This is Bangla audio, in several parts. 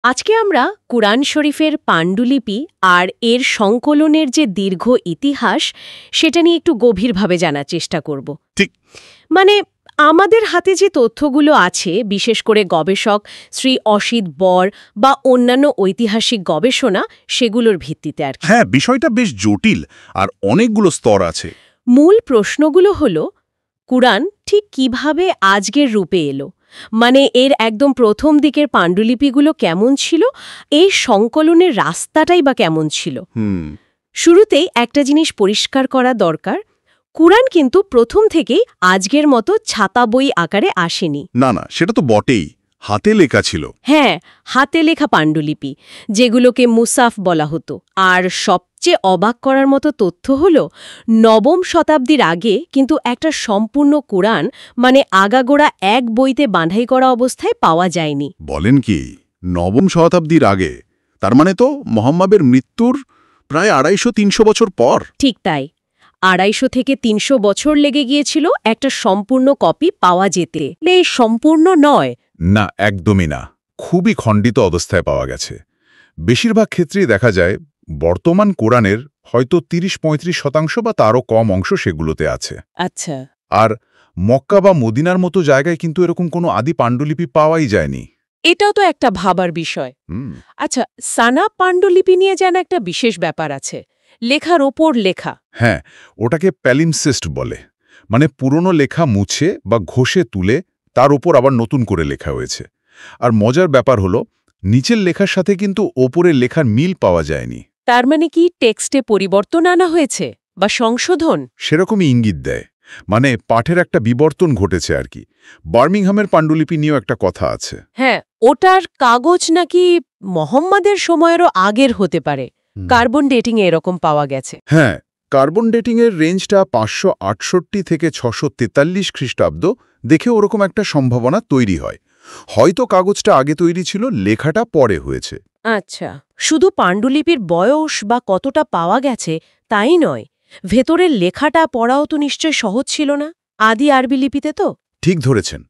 আজকে আমরা কুরআন শরীফের পাণ্ডুলিপি আর এর সংকলনের যে দীর্ঘ ইতিহাস সেটা নিয়ে একটু গভীরভাবে জানার চেষ্টা করব। ঠিক। মানে আমাদের হাতে যে তথ্যগুলো আছে, বিশেষ করে গবেষক শ্রী অসিত বর বা অন্যান্য ঐতিহাসিক গবেষণা, সেগুলোর ভিত্তিতে আর কি। হ্যাঁ, বিষয়টা বেশ জটিল আর অনেকগুলো স্তর আছে। মূল প্রশ্নগুলো হলো, কুরআন ঠিক কিভাবে আজকের রূপে এলো, মানে এর একদম প্রথম দিকের পাণ্ডুলিপিগুলো কেমন ছিল, এই সংকলনের রাস্তাটাই বা কেমন ছিল। শুরুতেই একটা জিনিস পরিষ্কার করা দরকার, কুরআন কিন্তু প্রথম থেকেই আজকের মতো ছাতা বই আকারে আসেনি। না, সেটা তো বটেই, হাতে লেখা ছিল। হ্যাঁ, হাতে লেখা পাণ্ডুলিপি, যেগুলোকে মুসাফ বলা হতো। আর সবচেয়ে অবাক করার মতো তথ্য হল, নবম শতাব্দীর আগে কিন্তু একটা সম্পূর্ণ কুরআন, মানে আগাগোড়া এক বইতে বাঁধাই করা অবস্থায় পাওয়া যায়নি। বলেন কি, নবম শতাব্দীর আগে? তার মানে তো মুহাম্মদের মৃত্যুর প্রায় ২৫০-৩০০ বছর পর। ঠিক তাই, ২৫০ থেকে ৩০০ বছর লেগে গিয়েছিল একটা সম্পূর্ণ কপি পাওয়া যেতে। এই সম্পূর্ণ নয়। না, একদমই না। খুবই খণ্ডিত অবস্থায় পাওয়া গেছে। বেশিরভাগ ক্ষেত্রেই দেখা যায় বর্তমান কোরআনের হয়তো ৩০-৩৫% বা তারও কম অংশ সেগুলোতে আছে। আচ্ছা। আর মক্কা বা মদিনার মতো জায়গায় কিন্তু এরকম কোনো আদি পাণ্ডুলিপি পাওয়াই যায়নি। এটাও তো একটা ভাবার বিষয়। আচ্ছা, সানা পাণ্ডুলিপি নিয়ে যেন একটা বিশেষ ব্যাপার আছে, লেখার ওপর লেখা। হ্যাঁ, ওটাকে প্যালিমসেস্ট বলে। মানে পুরনো লেখা মুছে বা ঘষে তুলে তার ওপর আবার নতুন করে লেখা হয়েছে। আর মজার ব্যাপার হলো, নিচের লেখার সাথে কিন্তু ওপরের লেখার মিল পাওয়া যায়নি। তার মানে কি টেক্সটে পরিবর্তন আনা হয়েছে বা সংশোধন? সেরকমই ইঙ্গিত দেয়। মানে পাঠের একটা বিবর্তন ঘটেছে আর কি। বার্মিংহামের পাণ্ডুলিপি নিয়েও একটা কথা আছে। হ্যাঁ, ওটার কাগজ নাকি মুহাম্মদের সময়েরও আগের হতে পারে। কার্বন ডেটিংয়ে এরকম পাওয়া গেছে। হ্যাঁ, কার্বন ডেটিংয়ের রেঞ্জটা ৫৬৮ থেকে ৬৪৩ খ্রিস্টাব্দ দেখে ওরকম একটা সম্ভাবনা তৈরি হয়। হয়তো কাগজটা আগে তৈরি ছিল, লেখাটা পরে হয়েছে। আচ্ছা, শুধু পাণ্ডুলিপির বয়স বা কতটা পাওয়া গেছে তাই নয়, ভেতরের লেখাটা পড়াও তো নিশ্চয় সহজ ছিল না, আদি আরবি লিপিতে তো। ঠিক ধরেছেন।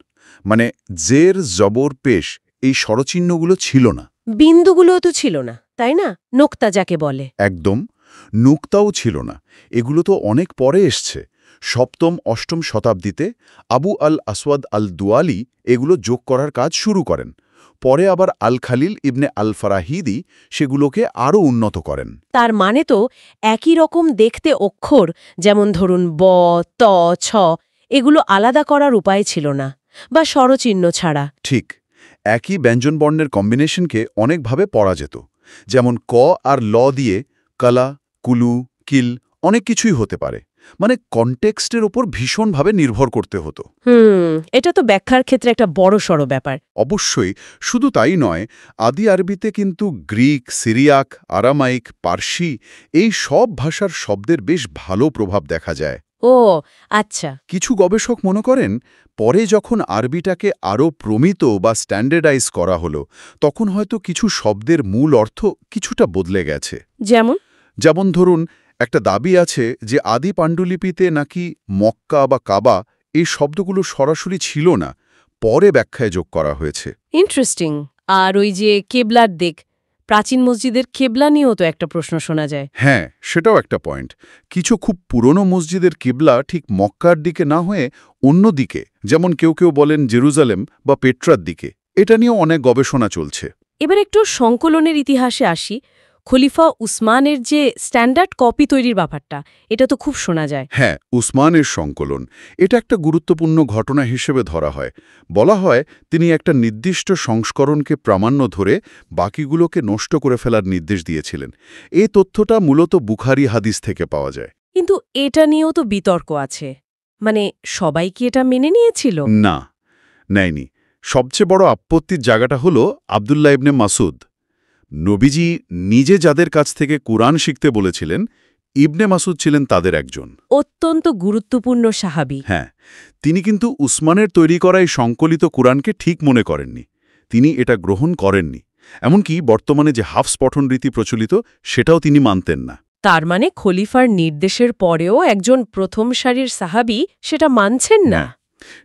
মানে জের, জবর, পেশ এই স্বরচিহ্নগুলো ছিল না। বিন্দুগুলোও তো ছিল না, তাই না? নোক্তা যাকে বলে। একদম, নুক্তাও ছিল না। এগুলো তো অনেক পরে এসছে। সপ্তম অষ্টম শতাব্দীতে আবু আল আসওয়াদ আল দুয়ালি এগুলো যোগ করার কাজ শুরু করেন। পরে আবার আল খালিল ইবনে আল ফারাহিদি সেগুলোকে আরও উন্নত করেন। তার মানে তো একই রকম দেখতে অক্ষর, যেমন ধরুন ব, ত, ছ, এগুলো আলাদা করার উপায় ছিল না, বা স্বরচিহ্ন ছাড়া। ঠিক, একই ব্যঞ্জনবর্ণের কম্বিনেশনকে অনেকভাবে পড়া যেত। যেমন ক আর ল দিয়ে কালা, কুলু, কিল অনেক কিছুই হতে পারে। মানে কনটেক্সটের ওপর ভীষণভাবে নির্ভর করতে হতো। এটা তো ব্যাখ্যার ক্ষেত্রে একটা বড় সড় ব্যাপার। অবশ্যই, শুধু তাই নয়, আদি আরবিতে কিন্তু গ্রিক, সিরিয়াক, আরামাইক, পার্সি এই সব ভাষার শব্দের বেশ ভালো প্রভাব দেখা যায়। ও আচ্ছা। কিছু গবেষক মনে করেন, পরে যখন আরবিটাকে আরও প্রমিত বা স্ট্যান্ডার্ডাইজ করা হলো, তখন হয়তো কিছু শব্দের মূল অর্থ কিছুটা বদলে গেছে। যেমন ধরুন, একটা দাবি আছে যে আদি পাণ্ডুলিপিতে নাকি মক্কা বা কাবা এই শব্দগুলো সরাসরি ছিল না, পরে ব্যাখ্যায় যোগ করা হয়েছে। ইন্টারেস্টিং। আর ওই যে কেবলার দিক, প্রাচীন মসজিদের কেবলা নিয়েও তো একটা প্রশ্ন শোনা যায়। হ্যাঁ, সেটাও একটা পয়েন্ট। কিছু খুব পুরনো মসজিদের কিবলা ঠিক মক্কার দিকে না হয়ে অন্য দিকে, যেমন কেউ কেউ বলেন জেরুজালেম বা পেট্রার দিকে। এটা নিয়েও অনেক গবেষণা চলছে। এবার একটু সংকলনের ইতিহাসে আসি। খলিফা উসমানের যে স্ট্যান্ডার্ড কপি তৈরির ব্যাপারটা, এটা তো খুব শোনা যায়। হ্যাঁ, উসমানের সংকলন, এটা একটা গুরুত্বপূর্ণ ঘটনা হিসেবে ধরা হয়। বলা হয় তিনি একটা নির্দিষ্ট সংস্করণকে প্রামাণ্য ধরে বাকিগুলোকে নষ্ট করে ফেলার নির্দেশ দিয়েছিলেন। এই তথ্যটা মূলত বুখারী হাদিস থেকে পাওয়া যায়। কিন্তু এটা নিয়েও তো বিতর্ক আছে। মানে সবাই কি এটা মেনে নিয়েছিল? না, নেয়নি। সবচেয়ে বড় আপত্তির জায়গাটা হলো আবদুল্লাহ ইবনে মাসুদ। নবীজি নিজে যাদের কাছ থেকে কুরআন শিখতে বলেছিলেন, ইবনে মাসুদ ছিলেন তাদের একজন। অত্যন্ত গুরুত্বপূর্ণ সাহাবী। হ্যাঁ, তিনি কিন্তু উসমানের তৈরি করা এই সংকলিত কুরআনকে ঠিক মনে করেননি। তিনি এটা গ্রহণ করেননি। এমনকি বর্তমানে যে হাফস পঠন রীতি প্রচলিত, সেটাও তিনি মানতেন না। তার মানে খলিফার নির্দেশের পরেও একজন প্রথম সারির সাহাবী সেটা মানছেন না।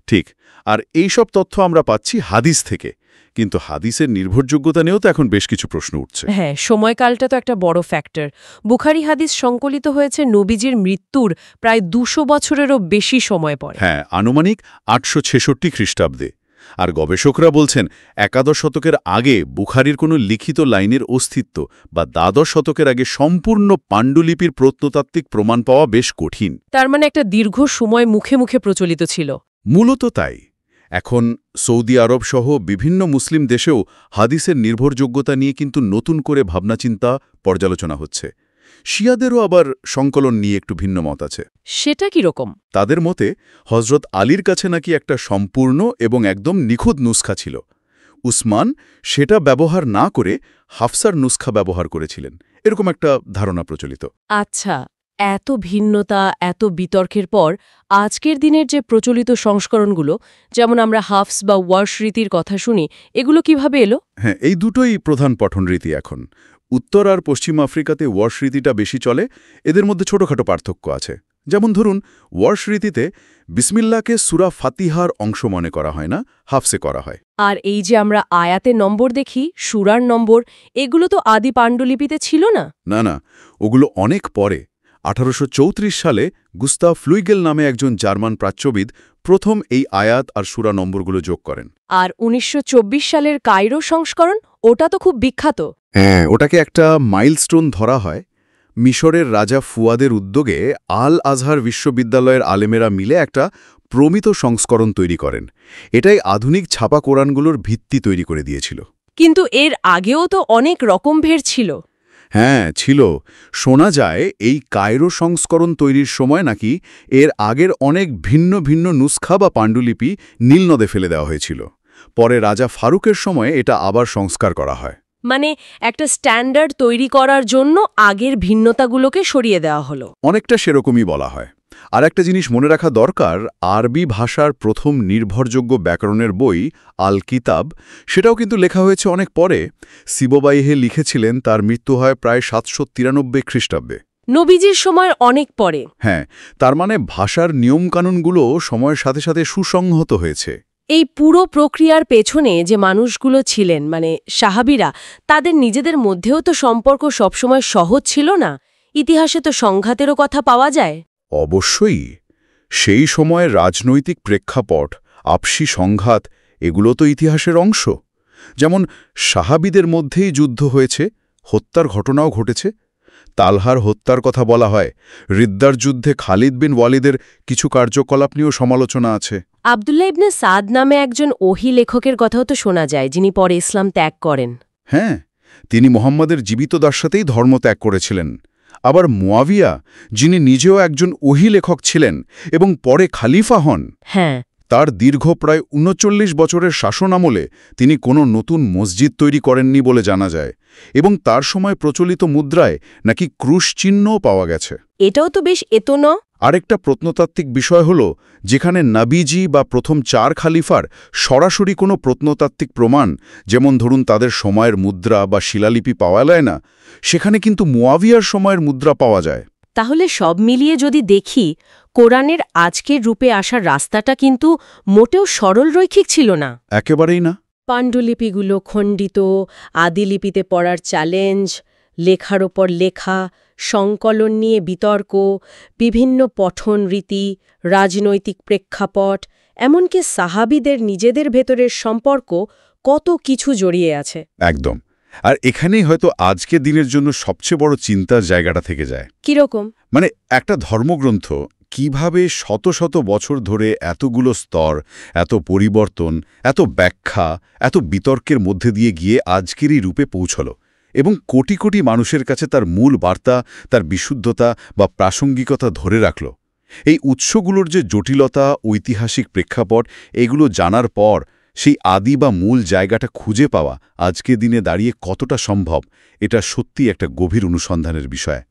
ঠিক। আর এই সব তথ্য আমরা পাচ্ছি হাদিস থেকে। কিন্তু হাদিসের নির্ভরযোগ্যতা নিয়েও তো এখন বেশ কিছু প্রশ্ন উঠছে। হ্যাঁ, সময়কালটা তো একটা বড় ফ্যাক্টর। বুখারী হাদিস সংকলিত হয়েছে নবীজির মৃত্যুর প্রায় 200 বছরেরও বেশি সময় পরে। হ্যাঁ, আনুমানিক 866 খ্রিস্টাব্দে। আর গবেষকরা বলছেন একাদশ শতকের আগে বুখারীর কোনো লিখিত লাইনের অস্তিত্ব বা দ্বাদশ শতকের আগে সম্পূর্ণ পাণ্ডুলিপির প্রত্নতাত্ত্বিক প্রমাণ পাওয়া বেশ কঠিন। তার মানে একটা দীর্ঘ সময় মুখে মুখে প্রচলিত ছিল। মূলত তাই। এখন সৌদি আরব সহ বিভিন্ন মুসলিম দেশেও হাদিসের নির্ভরযোগ্যতা নিয়ে কিন্তু নতুন করে ভাবনাচিন্তা পর্যালোচনা হচ্ছে। শিয়াদেরও আবার সংকলন নিয়ে একটু ভিন্ন মত আছে। সেটা কি রকম? তাদের মতে হজরত আলীর কাছে নাকি একটা সম্পূর্ণ এবং একদম নিখুঁত নুসখা ছিল। উসমান সেটা ব্যবহার না করে হাফসার নুসখা ব্যবহার করেছিলেন, এরকম একটা ধারণা প্রচলিত। আচ্ছা, এত ভিন্নতা, এত বিতর্কের পর আজকের দিনের যে প্রচলিত সংস্করণগুলো, যেমন আমরা হাফস বা ওয়ার্শ রীতির কথা শুনি, এগুলো কিভাবে এলো? হ্যাঁ, এই দুটোই প্রধান পঠন রীতি এখন। উত্তর আর পশ্চিম আফ্রিকাতে ওয়ার্শ রীতিটা বেশি চলে, এদের মধ্যে ছোটখাটো পার্থক্য আছে। যেমন ধরুন, ওয়ার্শ রীতিতে বিসমিল্লাহকে সূরা ফাতিহার অংশ মনে করা হয় না, হাফসে করা হয়। আর এই যে আমরা আয়াতের নম্বর দেখি, সূরার নম্বর, এগুলো তো আদি পাণ্ডুলিপিতে ছিল না। না না, ওগুলো অনেক পরে। 1834 সালে গুস্তাভ ফ্লুইগেল নামে একজন জার্মান প্রাচ্যবিদ প্রথম এই আয়াত আর সূরা নম্বরগুলো যোগ করেন। আর 1924 সালের কায়রো সংস্করণ, ওটা তো খুব বিখ্যাত। হ্যাঁ, ওটাকে একটা মাইলস্টোন ধরা হয়। মিশরের রাজা ফুয়াদের উদ্যোগে আল আজহার বিশ্ববিদ্যালয়ের আলেমেরা মিলে একটা প্রমিত সংস্করণ তৈরি করেন। এটাই আধুনিক ছাপা কোরআনগুলোর ভিত্তি তৈরি করে দিয়েছিল। কিন্তু এর আগেও তো অনেক রকমভেদ ছিল। হ্যাঁ, ছিল। শোনা যায় এই কায়রো সংস্করণ তৈরির সময় নাকি এর আগের অনেক ভিন্ন ভিন্ন নুসখা বা পাণ্ডুলিপি নীল নদে ফেলে দেওয়া হয়েছিল। পরে রাজা ফারুকের সময়ে এটা আবার সংস্কার করা হয়। মানে একটা স্ট্যান্ডার্ড তৈরি করার জন্য আগের ভিন্নতাগুলোকে সরিয়ে দেওয়া হলো। অনেকটা সেরকমই বলা হয়। আর একটা জিনিস মনে রাখা দরকার, আরবি ভাষার প্রথম নির্ভরযোগ্য ব্যাকরণের বই আল কিতাব, সেটাও কিন্তু লেখা হয়েছে অনেক পরে। সিবোবাইহে লিখেছিলেন, তার মৃত্যু হয় প্রায় 793 খ্রিস্টাব্দে, নবীজির সময়ের অনেক পরে। হ্যাঁ, তার মানে ভাষার নিয়মকানুনগুলো সময়ের সাথে সাথে সুসংহত হয়েছে। এই পুরো প্রক্রিয়ার পেছনে যে মানুষগুলো ছিলেন, মানে সাহাবীরা, তাদের নিজেদের মধ্যেও তো সম্পর্ক সবসময় সহজ ছিল না। ইতিহাসে তো সংঘাতেরও কথা পাওয়া যায়। অবশ্যই। সেই সময়ের রাজনৈতিক প্রেক্ষাপট, আপসি সংঘাত, এগুলো তো ইতিহাসের অংশ। যেমন সাহাবীদের মধ্যেই যুদ্ধ হয়েছে, হত্যার ঘটনাও ঘটেছে। তালহার হত্যার কথা বলা হয়। রিদ্দার যুদ্ধে খালিদ বিন ওয়ালিদের কিছু কার্যকলাপ নিয়েও সমালোচনা আছে। আব্দুল্লাহ ইবনে সাদ নামে একজন ওহী লেখকের কথাও তো শোনা যায়, যিনি পরে ইসলাম ত্যাগ করেন। হ্যাঁ, তিনি মুহাম্মাদের জীবিত দাসাতেই ধর্ম ত্যাগ করেছিলেন। আবার মুয়াবিয়া, যিনি নিজেও একজন ওহী লেখক ছিলেন এবং পরে খালিফা হন, হ্যাঁ, তার দীর্ঘ প্রায় ৩৯ বছরের শাসন আমলে তিনি কোনো নতুন মসজিদ তৈরি করেননি বলে জানা যায়, এবং তার সময় প্রচলিত মুদ্রায় নাকি ক্রুশ চিহ্নও পাওয়া গেছে। এটাও তো বেশ এতন। আরেকটা প্রত্নতাত্ত্বিক বিষয় হল, যেখানে নবীজি বা প্রথম 4 খালিফার সরাসরি কোনো প্রত্নতাত্ত্বিক প্রমাণ, যেমন ধরুন তাদের সময়ের মুদ্রা বা শিলালিপি পাওয়া যায় না, সেখানে কিন্তু মুয়াবিয়ার সময়ের মুদ্রা পাওয়া যায়। তাহলে সব মিলিয়ে যদি দেখি, কোরআনের আজকের রূপে আসার রাস্তাটা কিন্তু মোটেও সরল রৈখিক ছিল না। একেবারেই না। পাণ্ডুলিপিগুলো খণ্ডিত, আদিলিপিতে পড়ার চ্যালেঞ্জ, লেখার ওপর লেখা, সংকলন নিয়ে বিতর্ক, বিভিন্ন পঠন রীতি, রাজনৈতিক প্রেক্ষাপট, এমনকি সাহাবীদের নিজেদের ভেতরের সম্পর্ক, কত কিছু জড়িয়ে আছে। একদম। আর এখানেই হয়তো আজকের দিনের জন্য সবচেয়ে বড় চিন্তার জায়গাটা থেকে যায়। কিরকম? মানে একটা ধর্মগ্রন্থ কিভাবে শত শত বছর ধরে এতগুলো স্তর, এত পরিবর্তন, এত ব্যাখ্যা, এত বিতর্কের মধ্যে দিয়ে গিয়ে আজকের এই রূপে পৌঁছল, এবং কোটি কোটি মানুষের কাছে তার মূল বার্তা, তার বিশুদ্ধতা বা প্রাসঙ্গিকতা ধরে রাখল। এই উৎসগুলোর যে জটিলতা, ঐতিহাসিক প্রেক্ষাপট, এগুলো জানার পর সেই আদি বা মূল জায়গাটা খুঁজে পাওয়া আজকের দিনে দাঁড়িয়ে কতটা সম্ভব, এটা সত্যি একটা গভীর অনুসন্ধানের বিষয়।